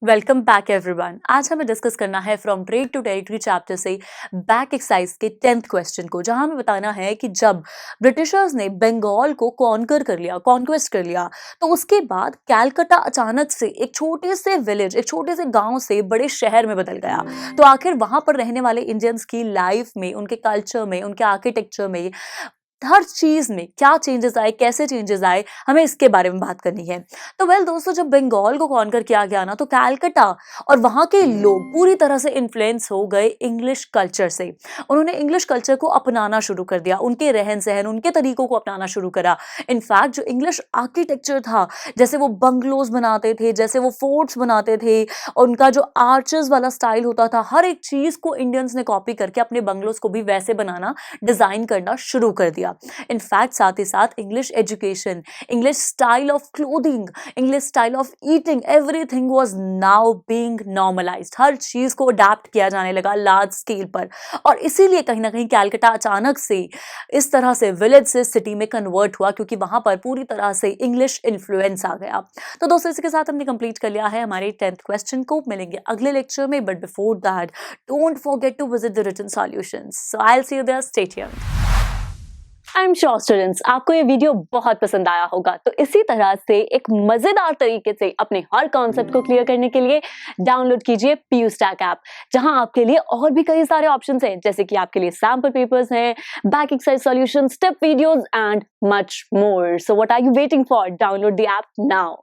Welcome back everyone. आज हमें discuss करना है from trade to territory chapter से बैक एक्सरसाइज के 10th क्वेश्चन को, जहां हमें बताना है कि जब ब्रिटिशर्स ने बंगाल को कॉन्क्वेस्ट कर लिया, तो उसके बाद कैलकाटा अचानक से एक छोटे से विलेज, एक छोटे से गांव से बड़े शहर में बदल गया। तो आखिर वहां पर रहने वाले इंडियंस की लाइफ में, उनके कल्चर में, उनके आर्किटेक्चर में, हर चीज में क्या चेंजेस आए, कैसे चेंजेस आए, हमें इसके बारे में बात करनी है। तो दोस्तों, जब बंगाल को कॉन्कर किया गया ना, तो कैलकाटा और वहां के लोग पूरी तरह से इन्फ्लुएंस हो गए इंग्लिश कल्चर से। उन्होंने इंग्लिश कल्चर को अपनाना शुरू कर दिया, उनके रहन सहन, उनके तरीकों को अपनाना शुरू करा। इनफैक्ट जो इंग्लिश आर्किटेक्चर था, जैसे वो बंगलोज बनाते थे, जैसे वो फोर्ट्स बनाते थे, उनका जो आर्चेस वाला स्टाइल होता था, हर एक चीज को इंडियंस ने कॉपी करके अपने बंगलोज को भी वैसे बनाना, डिजाइन करना शुरू कर दिया। इनफैक्ट साथ ही साथ English education, English style of clothing, English style of eating, everything was now being normalised. हर चीज को अडैप्ट किया जाने लगा लार्ज स्केल पर। और इसीलिए कहीं ना कहीं कैलकाटा अचानक से इस तरह से विलेज से सिटी में कन्वर्ट हुआ, क्योंकि वहां पर पूरी तरह से इंग्लिश इन्फ्लुएंस आ गया। तो दोस्तों, इसके साथ हमने कंप्लीट कर लिया है हमारे 10th क्वेश्चन को। मिलेंगे अगले लेक्चर में, but before that don't forget to visit the written solutions. So I will see you there, stay tuned. I am sure students, आपको ये वीडियो बहुत पसंद आया होगा। तो इसी तरह से एक मजेदार तरीके से अपने हर कॉन्सेप्ट को क्लियर करने के लिए डाउनलोड कीजिए PU Stack ऐप, जहां आपके लिए और भी कई सारे ऑप्शंस हैं, जैसे कि आपके लिए सैंपल पेपर्स हैं, back exercise solutions, step videos and much more. So what are you waiting for? Download the app now.